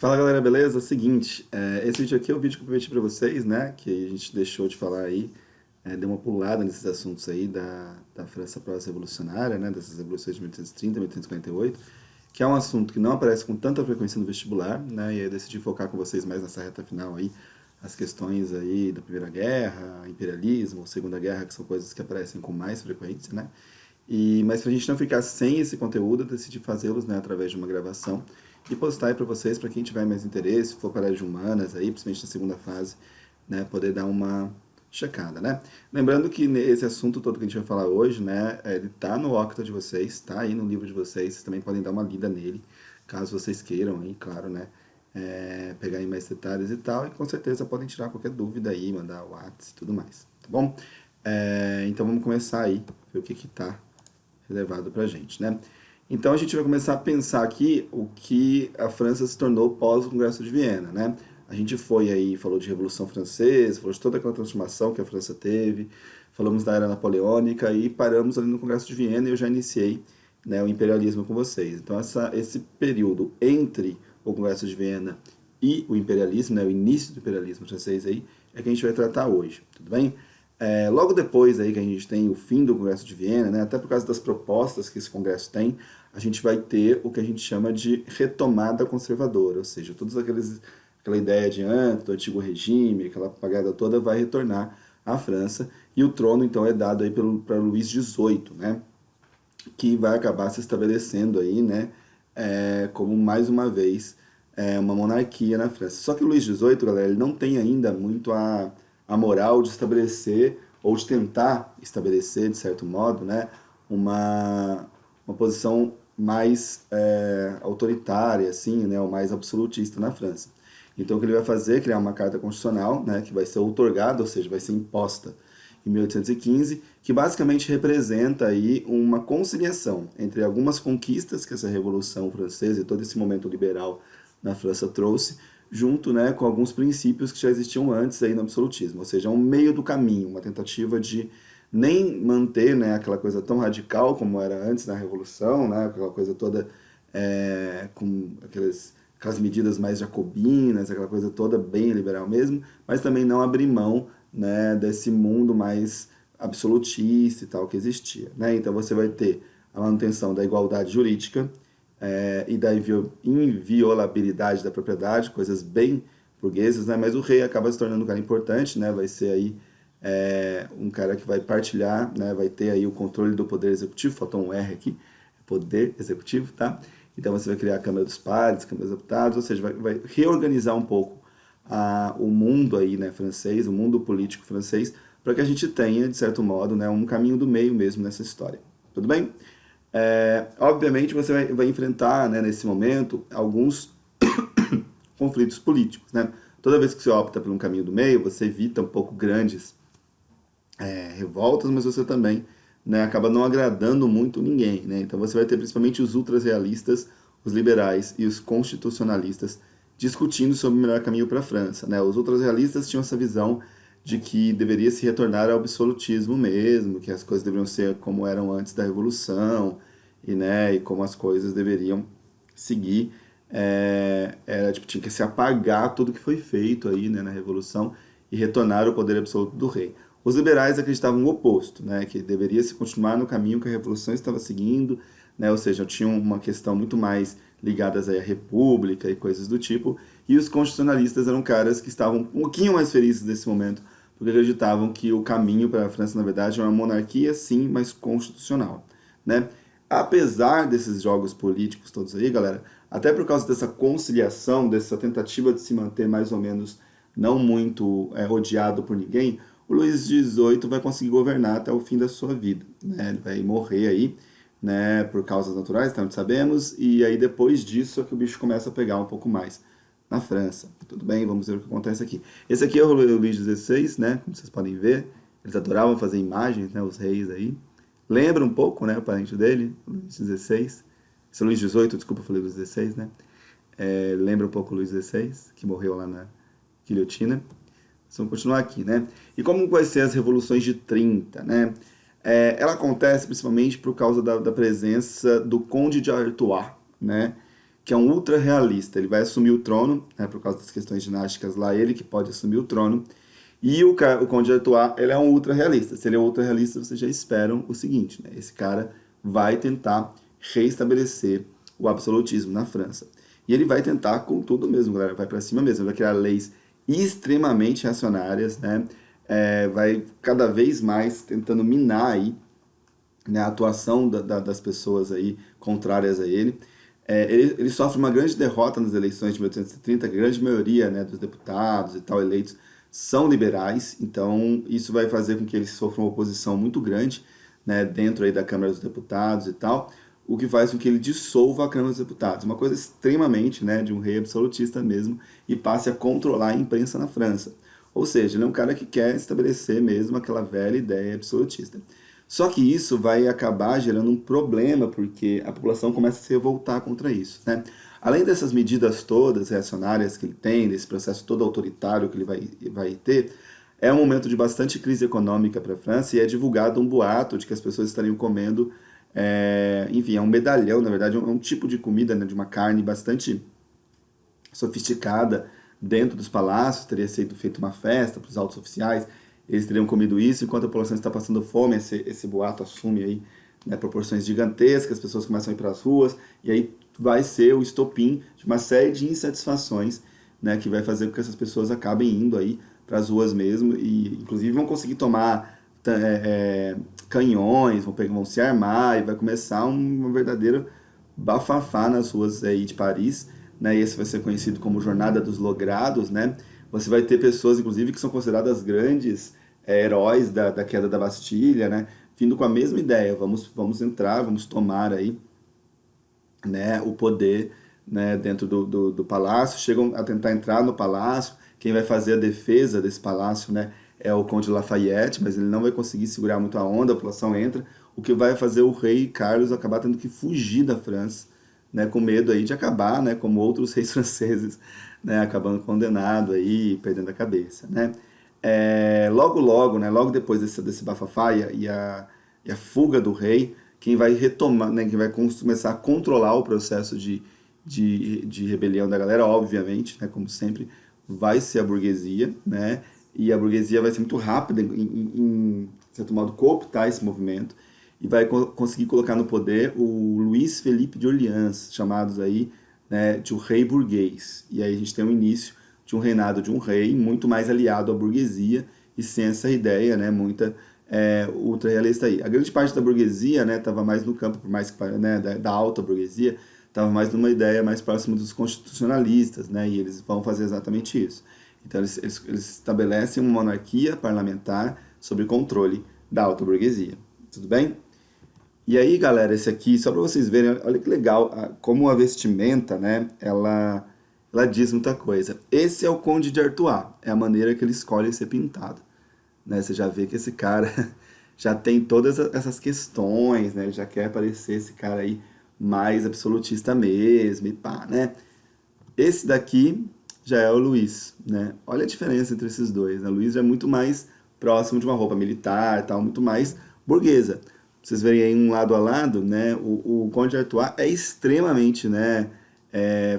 Fala galera, beleza? Seguinte, esse vídeo aqui é o vídeo que eu prometi pra vocês, né? Que a gente deixou de falar aí, deu uma pulada nesses assuntos aí da França pós-revolucionária, né? Dessas revoluções de 1830, 1848, que é um assunto que não aparece com tanta frequência no vestibular, né? E aí eu decidi focar com vocês mais nessa reta final aí, as questões aí da Primeira Guerra, imperialismo, Segunda Guerra, que são coisas que aparecem com mais frequência, né? Mas para a gente não ficar sem esse conteúdo, eu decidi fazê-los, né, através de uma gravação e postar aí para vocês, para quem tiver mais interesse, se for para a área de humanas, aí, principalmente na segunda fase, né, poder dar uma checada, né? Lembrando que esse assunto todo que a gente vai falar hoje, né, ele tá no Octa de vocês, tá aí no livro de vocês, vocês também podem dar uma lida nele, caso vocês queiram aí, claro, né, pegar em mais detalhes e tal, e com certeza podem tirar qualquer dúvida aí, mandar o WhatsApp e tudo mais, tá bom? Então vamos começar aí, ver o que que tá relevado pra gente, né? Então a gente vai começar a pensar aqui o que a França se tornou pós o Congresso de Viena, né? A gente foi aí, falou de Revolução Francesa, falou de toda aquela transformação que a França teve, falamos da Era Napoleônica e paramos ali no Congresso de Viena e eu já iniciei, né, o imperialismo com vocês. Então esse período entre o Congresso de Viena e o imperialismo, né, o início do imperialismo francês aí, é que a gente vai tratar hoje, tudo bem? Logo depois aí que a gente tem o fim do Congresso de Viena, né, até por causa das propostas que esse Congresso tem, a gente vai ter o que a gente chama de retomada conservadora, ou seja, aquela ideia de antes, do antigo regime, aquela propaganda toda vai retornar à França, e o trono então é dado aí para Luís XVIII, né, que vai acabar se estabelecendo aí, né, como mais uma vez uma monarquia na França. Só que o Luís XVIII, galera, ele não tem ainda muito a moral de estabelecer, ou de tentar estabelecer, de certo modo, né, uma posição mais autoritária, assim, né, ou mais absolutista na França. Então o que ele vai fazer é criar uma carta constitucional, né, que vai ser outorgada, ou seja, vai ser imposta em 1815, que basicamente representa aí uma conciliação entre algumas conquistas que essa Revolução Francesa e todo esse momento liberal na França trouxe, junto, né, com alguns princípios que já existiam antes aí no absolutismo, ou seja, um meio do caminho, uma tentativa de nem manter, né, aquela coisa tão radical como era antes da Revolução, né, aquela coisa toda com aquelas medidas mais jacobinas, aquela coisa toda bem liberal mesmo, mas também não abrir mão, né, desse mundo mais absolutista e tal que existia, né? Então você vai ter a manutenção da igualdade jurídica e da inviolabilidade da propriedade, coisas bem burguesas, né? Mas o rei acaba se tornando um cara importante, né? Vai ser aí um cara que vai partilhar, né? Vai ter aí o controle do poder executivo, faltou um R aqui, poder executivo, tá? Então você vai criar a Câmara dos Pares, Câmara dos Deputados, ou seja, vai reorganizar um pouco o mundo aí, né, francês, o mundo político francês, para que a gente tenha, de certo modo, né, um caminho do meio mesmo nessa história. Tudo bem? Obviamente você vai enfrentar, né, nesse momento, alguns conflitos políticos, né? Toda vez que você opta por um caminho do meio, você evita um pouco grandes revoltas, mas você também, né, acaba não agradando muito ninguém, né? Então você vai ter principalmente os ultrasrealistas, os liberais e os constitucionalistas discutindo sobre o melhor caminho para a França, né? Os ultrasrealistas tinham essa visão de que deveria se retornar ao absolutismo mesmo, que as coisas deveriam ser como eram antes da Revolução, e como as coisas deveriam seguir. Tipo, tinha que se apagar tudo que foi feito aí, né, na Revolução e retornar ao poder absoluto do rei. Os liberais acreditavam o oposto, né, que deveria se continuar no caminho que a Revolução estava seguindo, né, ou seja, tinham uma questão muito mais ligadas aí à república e coisas do tipo, e os constitucionalistas eram caras que estavam um pouquinho mais felizes nesse momento, porque acreditavam que o caminho para a França, na verdade, é uma monarquia, sim, mas constitucional, né? Apesar desses jogos políticos todos aí, galera, até por causa dessa conciliação, dessa tentativa de se manter mais ou menos não muito odiado por ninguém, o Luís XVIII vai conseguir governar até o fim da sua vida, né? Ele vai morrer aí, né, por causas naturais, então sabemos, e aí depois disso é que o bicho começa a pegar um pouco mais na França. Tudo bem, vamos ver o que acontece aqui. Esse aqui é o Luís XVI, né, como vocês podem ver, eles adoravam fazer imagens, né, os reis aí. Lembra um pouco, né, o parente dele, o Luís XVI. Esse é o Luís XVIII, desculpa, eu falei Luís XVI, né. Lembra um pouco o Luís XVI, que morreu lá na guilhotina. Vamos continuar aqui, né? E como vai ser as revoluções de 30, né? Ela acontece principalmente por causa da presença do Conde de Artois, né? que é um ultra-realista. Ele vai assumir o trono, né, por causa das questões dinásticas lá, ele que pode assumir o trono. E o Conde de Artois, ele é um ultra-realista. Se ele é ultra-realista, vocês já esperam o seguinte, né? Esse cara vai tentar reestabelecer o absolutismo na França. E ele vai tentar com tudo mesmo, galera. Vai para cima mesmo. Ele vai criar leis extremamente reacionárias, né? Vai cada vez mais tentando minar aí, né, a atuação das pessoas aí contrárias a ele. Ele sofre uma grande derrota nas eleições de 1830, a grande maioria, né, dos deputados e tal eleitos são liberais, então isso vai fazer com que ele sofra uma oposição muito grande, né, dentro aí da Câmara dos Deputados e tal, o que faz com que ele dissolva a Câmara dos Deputados, uma coisa extremamente, né, de um rei absolutista mesmo, e passe a controlar a imprensa na França. Ou seja, ele é um cara que quer estabelecer mesmo aquela velha ideia absolutista. Só que isso vai acabar gerando um problema, porque a população começa a se revoltar contra isso, né? Além dessas medidas todas reacionárias que ele tem, desse processo todo autoritário que ele vai ter, é um momento de bastante crise econômica para a França e é divulgado um boato de que as pessoas estariam comendo, enfim, é um medalhão, na verdade, é um tipo de comida, né, de uma carne bastante sofisticada dentro dos palácios, teria sido feita uma festa para os altos oficiais, eles teriam comido isso, enquanto a população está passando fome, esse boato assume aí, né, proporções gigantescas, as pessoas começam a ir para as ruas, e aí vai ser o estopim de uma série de insatisfações, né, que vai fazer com que essas pessoas acabem indo aí para as ruas mesmo, e inclusive vão conseguir tomar canhões, vão se armar, e vai começar uma verdadeira bafafá nas ruas aí de Paris, né, e esse vai ser conhecido como Jornada dos Logrados, né. Você vai ter pessoas, inclusive, que são consideradas grandes heróis da queda da Bastilha, né, vindo com a mesma ideia, vamos entrar, vamos tomar aí, né, o poder, né, dentro do palácio, chegam a tentar entrar no palácio, quem vai fazer a defesa desse palácio, né, é o Conde Lafayette, mas ele não vai conseguir segurar muito a onda, a população entra, o que vai fazer o rei Carlos acabar tendo que fugir da França, né, com medo aí de acabar, né, como outros reis franceses, né, acabando condenado aí, perdendo a cabeça, né. Logo, né, logo depois desse bafafá e a fuga do rei, quem vai retomar, né, quem vai começar a controlar o processo de rebelião da galera, obviamente, né, como sempre, vai ser a burguesia, né, e a burguesia vai ser muito rápida em certo modo cooptar esse movimento e vai conseguir colocar no poder o Luís Felipe de Orleans, chamados aí, né, de o rei burguês. E aí a gente tem o início de um reinado de um rei muito mais aliado à burguesia e sem essa ideia, né, muita ultra-realista aí. A grande parte da burguesia, né, estava mais no campo, por mais que, né, da alta burguesia, estava mais numa ideia mais próxima dos constitucionalistas, né, e eles vão fazer exatamente isso. Então eles estabelecem uma monarquia parlamentar sob controle da alta burguesia. Tudo bem? E aí, galera, esse aqui, só para vocês verem, olha que legal, como a vestimenta, né, ela diz muita coisa. Esse é o Conde de Artois, é a maneira que ele escolhe ser pintado, né? Você já vê que esse cara já tem todas essas questões, né? Ele já quer parecer esse cara aí mais absolutista mesmo e pá, né? Esse daqui já é o Luís, né? Olha a diferença entre esses dois, né? O Luís já é muito mais próximo de uma roupa militar e tal, muito mais burguesa. Vocês verem aí um lado a lado, né? O Conde de Artois é extremamente, né?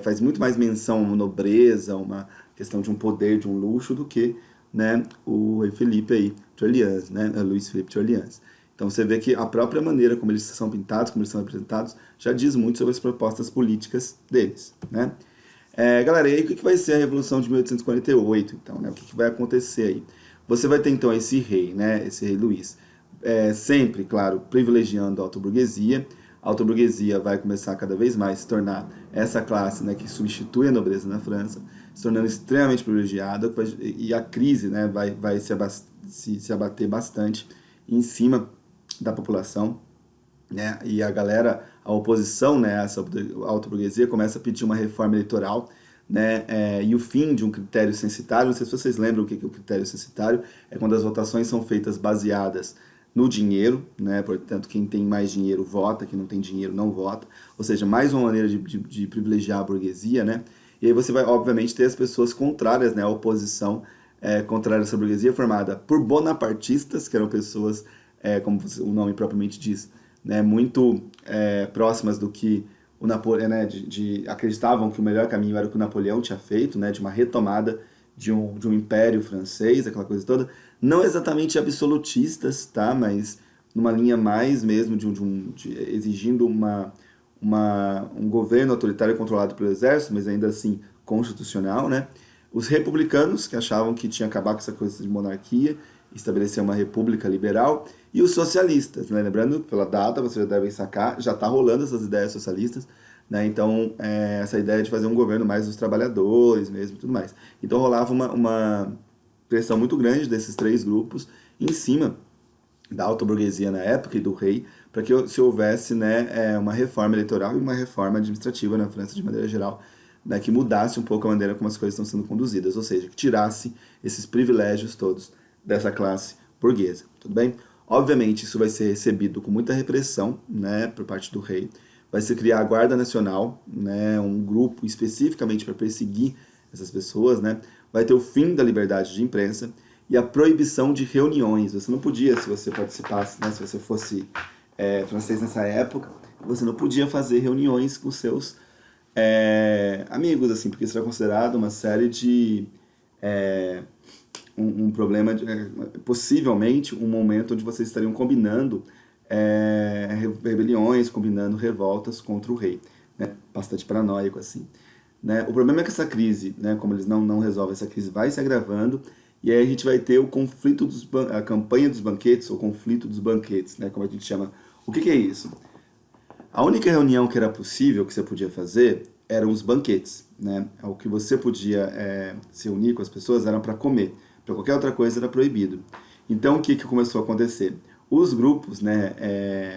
Faz muito mais menção a uma nobreza, uma questão de um poder, de um luxo, do que, né, o rei Felipe aí de Orleans, né? Luís Felipe de Orleans. Então você vê que a própria maneira como eles são pintados, como eles são representados, já diz muito sobre as propostas políticas deles, né? Galera, e aí o que vai ser a Revolução de 1848, então, né? O que vai acontecer aí? Você vai ter, então, esse rei, né? Esse rei Luís, sempre, claro, privilegiando a alta-burguesia. A alta-burguesia vai começar cada vez mais a se tornar essa classe, né, que substitui a nobreza na França, se tornando extremamente privilegiada, e a crise, né, vai se abater bastante em cima da população, né, e a galera, a oposição, né, essa alta-burguesia começa a pedir uma reforma eleitoral, né, e o fim de um critério censitário. Não sei se vocês lembram o que é o critério censitário, é quando as votações são feitas baseadas no dinheiro, né, portanto quem tem mais dinheiro vota, quem não tem dinheiro não vota, ou seja, mais uma maneira de privilegiar a burguesia, né, e aí você vai obviamente ter as pessoas contrárias, né, a oposição contrária a essa burguesia formada por bonapartistas, que eram pessoas, como o nome propriamente diz, né, muito próximas do que Né, acreditavam que o melhor caminho era o que o Napoleão tinha feito, né, de uma retomada de um império francês, aquela coisa toda, não exatamente absolutistas, tá, mas numa linha mais mesmo exigindo um governo autoritário controlado pelo exército, mas ainda assim constitucional, né? Os republicanos, que achavam que tinha que acabar com essa coisa de monarquia, estabelecer uma república liberal, e os socialistas, né? Lembrando, pela data, vocês já devem sacar, já está rolando essas ideias socialistas, né? Então, essa ideia de fazer um governo mais dos trabalhadores mesmo e tudo mais. Então, rolava uma pressão muito grande desses três grupos em cima da alta burguesia na época e do rei, para que se houvesse, né, uma reforma eleitoral e uma reforma administrativa na França de maneira geral, né, que mudasse um pouco a maneira como as coisas estão sendo conduzidas, ou seja, que tirasse esses privilégios todos dessa classe burguesa, tudo bem? Obviamente isso vai ser recebido com muita repressão, né, por parte do rei, vai se criar a Guarda Nacional, né, um grupo especificamente para perseguir essas pessoas, né, vai ter o fim da liberdade de imprensa e a proibição de reuniões. Você não podia, se você participasse, né, se você fosse francês nessa época, você não podia fazer reuniões com seus amigos, assim, porque isso era considerado uma série de um problema, possivelmente um momento onde vocês estariam combinando rebeliões, combinando revoltas contra o rei, né? Bastante paranoico, assim. Né? O problema é que essa crise, né, como eles não resolvem, essa crise vai se agravando, e aí a gente vai ter o conflito a campanha dos banquetes, ou conflito dos banquetes, né, como a gente chama. O que é isso? A única reunião que era possível, que você podia fazer, eram os banquetes, né? O que você podia se unir com as pessoas era para comer, para qualquer outra coisa era proibido. Então o que começou a acontecer? Os grupos, né,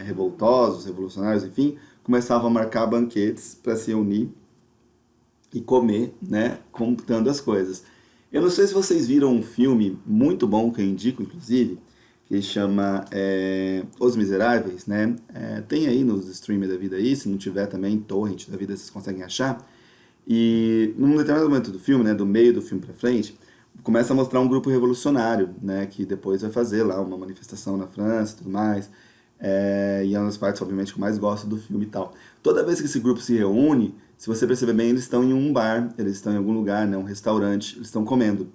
revoltosos, revolucionários, enfim, começavam a marcar banquetes para se unir e comer, né, contando as coisas. Eu não sei se vocês viram um filme muito bom, que eu indico, inclusive, que chama Os Miseráveis, né? Tem aí nos streamers da vida aí, se não tiver também, torrent da vida, vocês conseguem achar. E num determinado momento do filme, né, do meio do filme pra frente, começa a mostrar um grupo revolucionário, né, que depois vai fazer lá uma manifestação na França e tudo mais. E é uma das partes, obviamente, que eu mais gosto do filme e tal. Toda vez que esse grupo se reúne, se você perceber bem, eles estão em um bar, eles estão em algum lugar, né, um restaurante, eles estão comendo.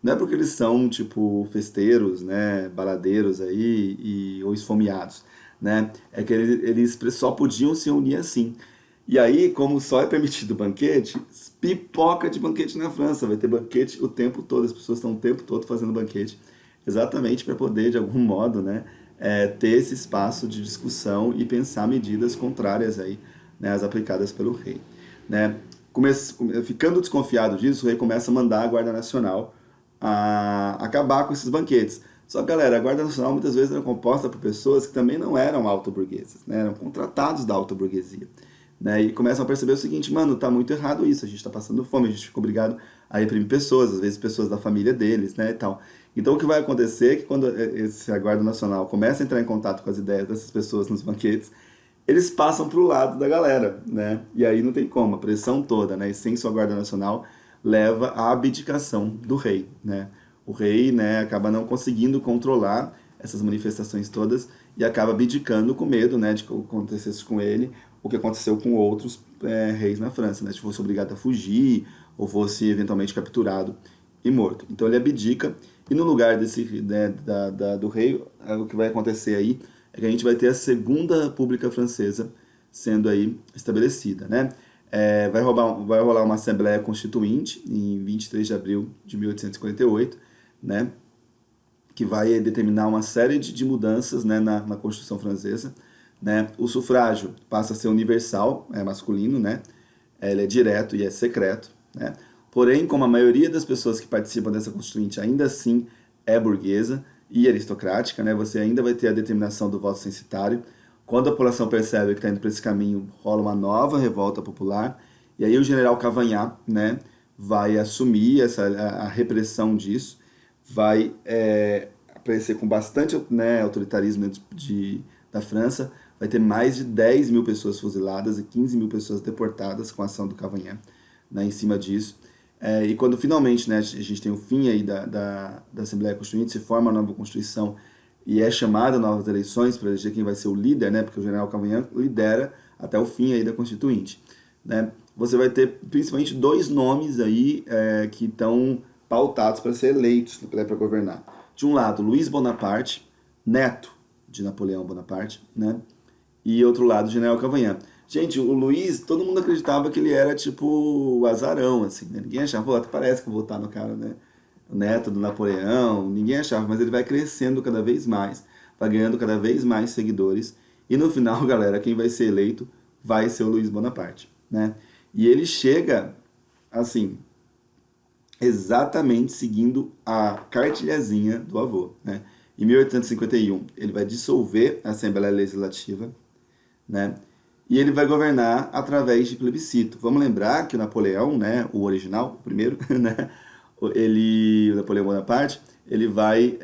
Não é porque eles são, tipo, festeiros, né, baladeiros aí, ou esfomeados, né? É que eles só podiam se unir assim. E aí, como só é permitido banquete, pipoca de banquete na França. Vai ter banquete o tempo todo, as pessoas estão o tempo todo fazendo banquete, exatamente para poder, de algum modo, né, ter esse espaço de discussão e pensar medidas contrárias aí, né, às aplicadas pelo rei. Né? Ficando desconfiado disso, o rei começa a mandar a Guarda Nacional a acabar com esses banquetes. Só que, galera, a Guarda Nacional muitas vezes era composta por pessoas que também não eram alto-burguesas, né? Eram contratados da alta-burguesia. Né? E começam a perceber o seguinte, mano, tá muito errado isso, a gente tá passando fome, a gente fica obrigado a reprimir pessoas, às vezes pessoas da família deles, né, e tal. Então o que vai acontecer é que quando a Guarda Nacional começa a entrar em contato com as ideias dessas pessoas nos banquetes, eles passam pro lado da galera, né? E aí não tem como, a pressão toda, né? E sem sua Guarda Nacional leva à abdicação do rei, né? O rei, né, acaba não conseguindo controlar essas manifestações todas e acaba abdicando com medo, né, de que acontecesse com ele o que aconteceu com outros reis na França, né? Se fosse obrigado a fugir ou fosse eventualmente capturado e morto. Então ele abdica e no lugar do rei, o que vai acontecer aí é que a gente vai ter a Segunda República Francesa sendo aí estabelecida, né? Vai rolar uma Assembleia Constituinte em 23 de abril de 1848, né? Que vai determinar uma série de mudanças, né, na Constituição Francesa. Né? O sufrágio passa a ser universal, é masculino, né? Ele é direto e é secreto. Né? Porém, como a maioria das pessoas que participam dessa Constituinte ainda assim é burguesa e aristocrática, né? Você ainda vai ter a determinação do voto censitário. Quando a população percebe que está indo para esse caminho, rola uma nova revolta popular, e aí o general Cavaignac, né, vai assumir a repressão disso, vai aparecer com bastante, né, autoritarismo da França, vai ter mais de 10 mil pessoas fuziladas e 15 mil pessoas deportadas com a ação do Cavaignac, né, em cima disso. E quando finalmente, né, a gente tem o fim aí da Assembleia Constituinte, se forma a nova Constituição e é chamada novas eleições para eleger quem vai ser o líder, né, porque o general Cavaignac lidera até o fim aí da Constituinte, né? Você vai ter principalmente dois nomes aí que estão pautados para ser eleitos para governar. De um lado, Luiz Bonaparte, neto de Napoleão Bonaparte, né? E outro lado, General Cavaignac. Gente, o Luiz, todo mundo acreditava que ele era tipo o azarão, assim, né? Ninguém achava, pô, até parece que eu vou votar no cara, né? O neto do Napoleão, ninguém achava, mas ele vai crescendo cada vez mais, vai ganhando cada vez mais seguidores, e no final, galera, quem vai ser eleito vai ser o Luiz Bonaparte, né? E ele chega, assim, exatamente seguindo a cartilhazinha do avô, né? Em 1851, ele vai dissolver a Assembleia Legislativa, né? E ele vai governar através de plebiscito. Vamos lembrar que o Napoleão, né, o original, o primeiro, né, o Napoleão Bonaparte, ele vai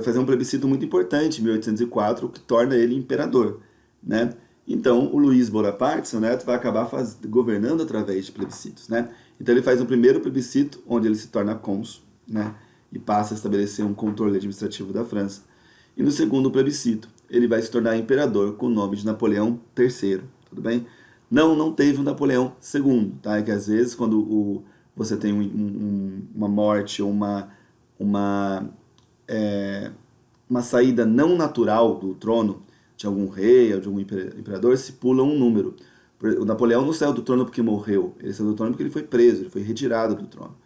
fazer um plebiscito muito importante em 1804, que torna ele imperador, né? Então, o Luiz Bonaparte, seu neto, vai acabar governando através de plebiscitos, né? Então, ele faz o primeiro plebiscito, onde ele se torna cônsul, né? E passa a estabelecer um controle administrativo da França. E no segundo plebiscito, ele vai se tornar imperador com o nome de Napoleão III, tudo bem? Não teve um Napoleão II, tá? É que às vezes quando você tem uma morte ou uma, uma saída não natural do trono de algum rei ou de algum imperador, se pula um número. O Napoleão não saiu do trono porque morreu, ele saiu do trono porque ele foi preso, ele foi retirado do trono.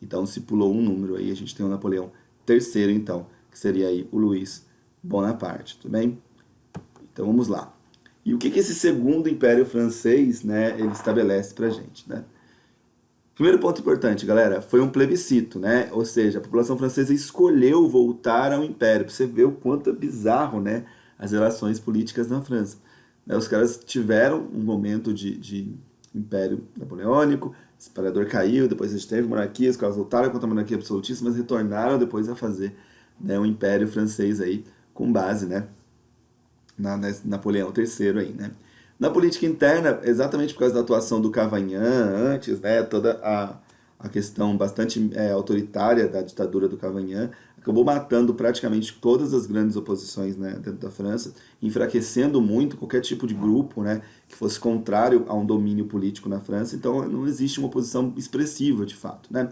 Então se pulou um número aí, a gente tem o Napoleão III, então, que seria aí o Luiz Bonaparte, tudo bem? Então vamos lá. E o que esse segundo império francês, né, ele estabelece pra gente, né? Primeiro ponto importante, galera, foi um plebiscito, né? Ou seja, a população francesa escolheu voltar ao império. Pra você ver o quanto é bizarro, né, as relações políticas na França. Os caras tiveram um momento de império napoleônico, esse imperador caiu, depois a gente teve monarquia, os caras voltaram contra a monarquia absolutista, mas retornaram depois a fazer, né, um império francês aí, com base, né, Napoleão III aí, né? Na política interna, exatamente por causa da atuação do Cavaignac antes, né, toda a questão bastante autoritária da ditadura do Cavaignac, acabou matando praticamente todas as grandes oposições, né, dentro da França, enfraquecendo muito qualquer tipo de grupo, né, que fosse contrário a um domínio político na França. Então não existe uma oposição expressiva, de fato, né?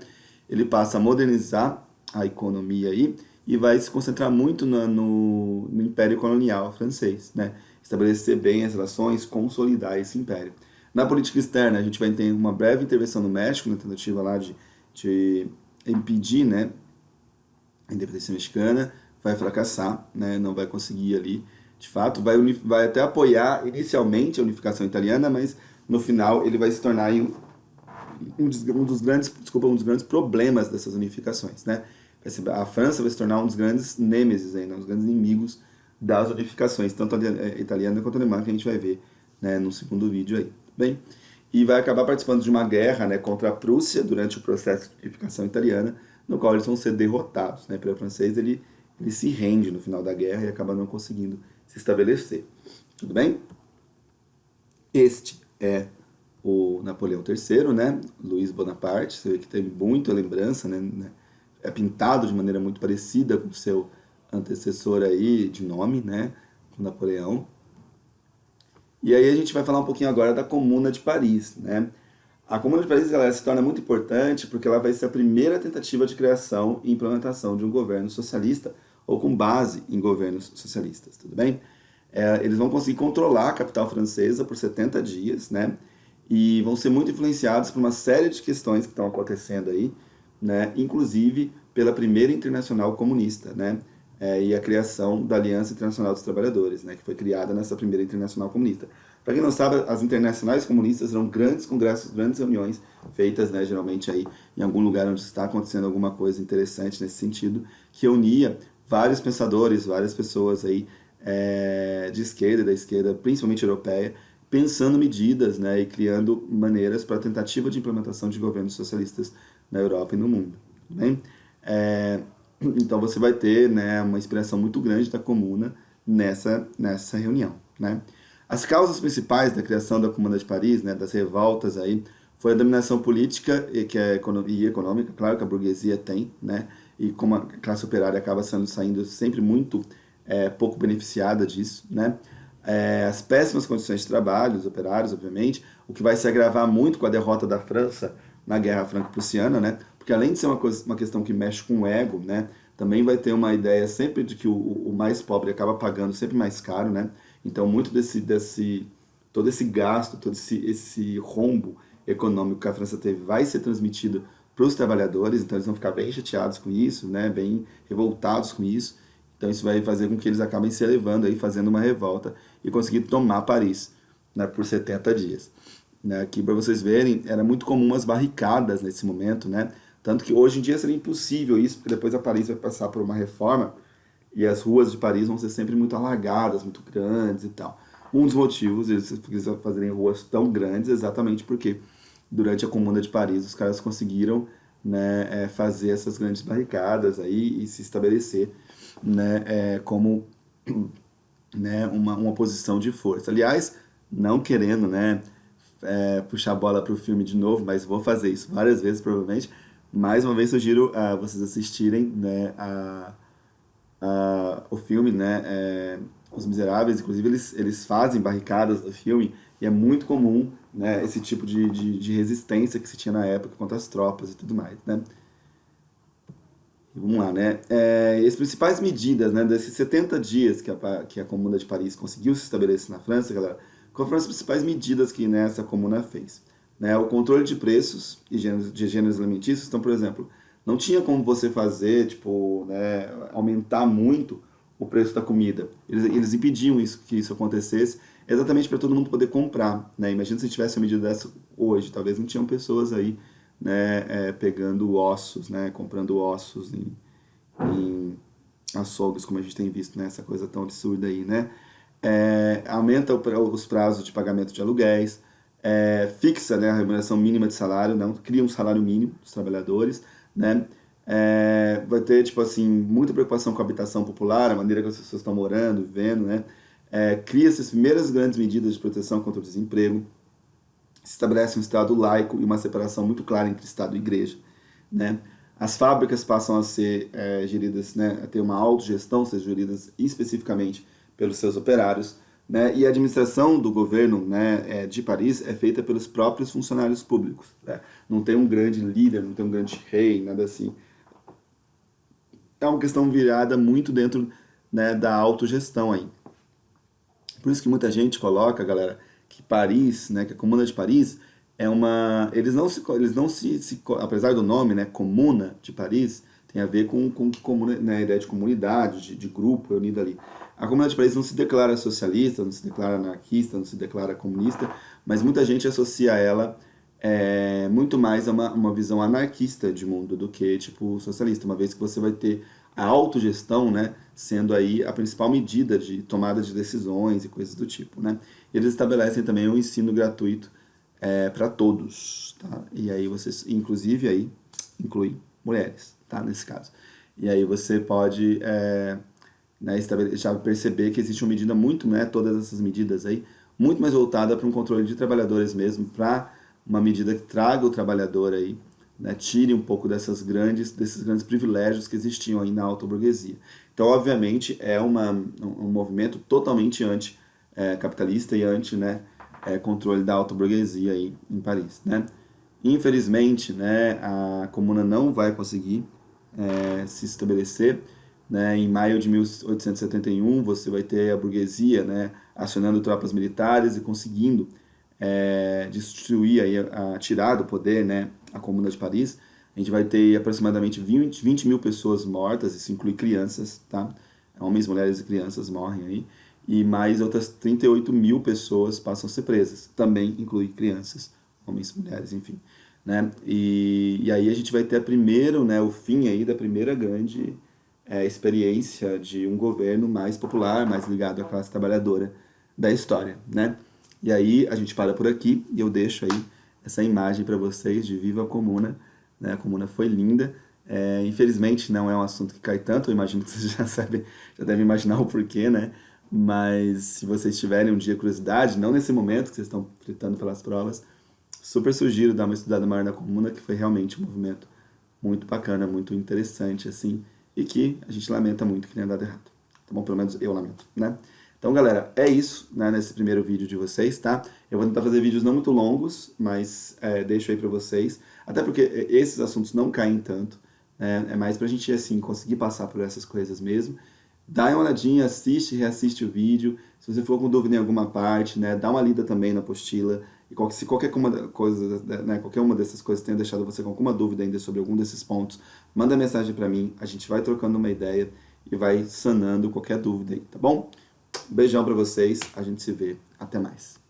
Ele passa a modernizar a economia aí e vai se concentrar muito no Império Colonial francês, né? Estabelecer bem as relações, consolidar esse império. Na política externa, a gente vai ter uma breve intervenção no México, na tentativa lá de impedir, né, a independência mexicana, vai fracassar, né, não vai conseguir ali, de fato, vai até apoiar inicialmente a unificação italiana, mas no final ele vai se tornar um dos grandes problemas dessas unificações, né? A França vai se tornar um dos grandes nêmesis, um dos grandes inimigos das unificações, tanto a italiana quanto a alemã, que a gente vai ver, né, no segundo vídeo aí, bem? E vai acabar participando de uma guerra, né, contra a Prússia durante o processo de unificação italiana, no qual eles vão ser derrotados, né? Pelo francês, ele se rende no final da guerra e acaba não conseguindo se estabelecer. Tudo bem? Este é o Napoleão III, né? Luiz Bonaparte, você vê que tem muita lembrança, né? É pintado de maneira muito parecida com o seu antecessor aí de nome, né? Com Napoleão. E aí a gente vai falar um pouquinho agora da Comuna de Paris, né? A Comuna de Paris, galera, se torna muito importante porque ela vai ser a primeira tentativa de criação e implementação de um governo socialista ou com base em governos socialistas, tudo bem? Eles vão conseguir controlar a capital francesa por 70 dias, né? E vão ser muito influenciados por uma série de questões que estão acontecendo aí, né? Inclusive pela primeira Internacional Comunista, né? E a criação da Aliança Internacional dos Trabalhadores, né? Que foi criada nessa primeira Internacional Comunista. Para quem não sabe, as internacionais comunistas eram grandes congressos, grandes reuniões feitas, né, geralmente aí em algum lugar onde está acontecendo alguma coisa interessante nesse sentido, que unia vários pensadores, várias pessoas aí de esquerda e da esquerda, principalmente europeia, pensando medidas, né, e criando maneiras para a tentativa de implementação de governos socialistas na Europa e no mundo. Bem? Então você vai ter, né, uma inspiração muito grande da Comuna nessa reunião, né? As causas principais da criação da Comuna de Paris, né, das revoltas aí, foi a dominação política e econômica, claro que a burguesia tem, né, e como a classe operária acaba saindo sempre muito pouco beneficiada disso, né, as péssimas condições de trabalho dos operários, obviamente, o que vai se agravar muito com a derrota da França na Guerra Franco-Prussiana, né? Porque além de ser uma questão que mexe com o ego, né? Também vai ter uma ideia sempre de que o mais pobre acaba pagando sempre mais caro, né? Então, muito todo esse gasto, todo esse rombo econômico que a França teve vai ser transmitido para os trabalhadores, então eles vão ficar bem chateados com isso, né? Bem revoltados com isso. Então isso vai fazer com que eles acabem se elevando aí, fazendo uma revolta e conseguir tomar Paris, né, por 70 dias. Né? Aqui, para vocês verem, era muito comum as barricadas nesse momento, né? Tanto que hoje em dia seria impossível isso, porque depois a Paris vai passar por uma reforma e as ruas de Paris vão ser sempre muito alagadas, muito grandes e tal. Um dos motivos eles fazerem ruas tão grandes é exatamente porque durante a Comuna de Paris os caras conseguiram, né, fazer essas grandes barricadas aí e se estabelecer, né, como, né, uma posição de força. Aliás, não querendo, né, puxar a bola para o filme de novo, mas vou fazer isso várias vezes provavelmente. Mais uma vez sugiro a vocês assistirem, né, o filme, né, Os Miseráveis. Inclusive eles fazem barricadas no filme e é muito comum, né, esse tipo de resistência que se tinha na época contra as tropas e tudo mais, né. Vamos lá, né? As principais medidas, né, desses 70 dias que a Comuna de Paris conseguiu se estabelecer na França, galera, quais foram as principais medidas que essa comuna fez? Né, o controle de preços e de gêneros alimentícios. Então, por exemplo, não tinha como você fazer, tipo, né, aumentar muito o preço da comida. Eles impediam que isso acontecesse, exatamente para todo mundo poder comprar. Né? Imagina se tivesse uma medida dessa hoje, talvez não tinham pessoas aí, né, pegando ossos, né, comprando ossos em açougues, como a gente tem visto, né, essa coisa tão absurda aí, né? Aumenta os prazos de pagamento de aluguéis, fixa, né, a remuneração mínima de salário, não, cria um salário mínimo dos trabalhadores, né? Vai ter, tipo assim, muita preocupação com a habitação popular, a maneira que as pessoas estão morando, vivendo, né? Cria-se as primeiras grandes medidas de proteção contra o desemprego, se estabelece um Estado laico e uma separação muito clara entre Estado e Igreja, né? As fábricas passam a ser geridas, né, a ter uma autogestão, ser geridas especificamente pelos seus operários, né? E a administração do governo, né, de Paris é feita pelos próprios funcionários públicos. Né? Não tem um grande líder, não tem um grande rei, nada assim. É uma questão virada muito dentro, né, da autogestão aí. Por isso que muita gente coloca, galera, que Paris, né, que a Comuna de Paris é uma... Eles não apesar do nome, né, Comuna de Paris, tem a ver com comuna, né, a ideia de comunidade, de grupo reunido ali. A Comuna de Paris não se declara socialista, não se declara anarquista, não se declara comunista, mas muita gente associa ela muito mais a uma visão anarquista de mundo do que tipo socialista, uma vez que você vai ter a autogestão, né, sendo aí a principal medida de tomada de decisões e coisas do tipo, né. Eles estabelecem também um ensino gratuito para todos, tá? E aí vocês, inclusive aí, inclui mulheres, tá, nesse caso. E aí você pode né, já perceber que existe uma medida muito, né, todas essas medidas aí, muito mais voltada para um controle de trabalhadores mesmo, para uma medida que traga o trabalhador aí, né, tire um pouco desses grandes privilégios que existiam aí na alta burguesia. Então, obviamente, é um movimento totalmente anti-capitalista e anti, né, controle da alta burguesia aí em Paris, né. Infelizmente, né, a comuna não vai conseguir se estabelecer, né. Em maio de 1871, você vai ter a burguesia, né, acionando tropas militares e conseguindo destruir, aí, tirar do poder, né, a Comuna de Paris. A gente vai ter aproximadamente 20 mil pessoas mortas, isso inclui crianças, tá? Homens, mulheres e crianças morrem aí. E mais outras 38 mil pessoas passam a ser presas, também inclui crianças, homens, mulheres, enfim. Né? E aí a gente vai ter né, o fim aí da primeira grande experiência de um governo mais popular, mais ligado à classe trabalhadora da história, né? E aí a gente para por aqui e eu deixo aí essa imagem para vocês de Viva a Comuna, né? A Comuna foi linda. Infelizmente não é um assunto que cai tanto, eu imagino que vocês já devem imaginar o porquê, né? Mas se vocês tiverem um dia curiosidade, não nesse momento que vocês estão fritando pelas provas, super sugiro dar uma estudada maior na Comuna, que foi realmente um movimento muito bacana, muito interessante, assim, e que a gente lamenta muito que tenha dado errado. Tá bom? Pelo menos eu lamento, né? Então, galera, é isso, né, nesse primeiro vídeo de vocês, tá? Eu vou tentar fazer vídeos não muito longos, mas deixo aí pra vocês. Até porque esses assuntos não caem tanto, né? É mais pra gente, assim, conseguir passar por essas coisas mesmo. Dá uma olhadinha, assiste, reassiste o vídeo. Se você for com dúvida em alguma parte, né, dá uma lida também na apostila. E se qualquer uma dessas coisas tenha deixado você com alguma dúvida ainda sobre algum desses pontos, manda mensagem pra mim, a gente vai trocando uma ideia e vai sanando qualquer dúvida aí, tá bom? Beijão pra vocês, a gente se vê, até mais.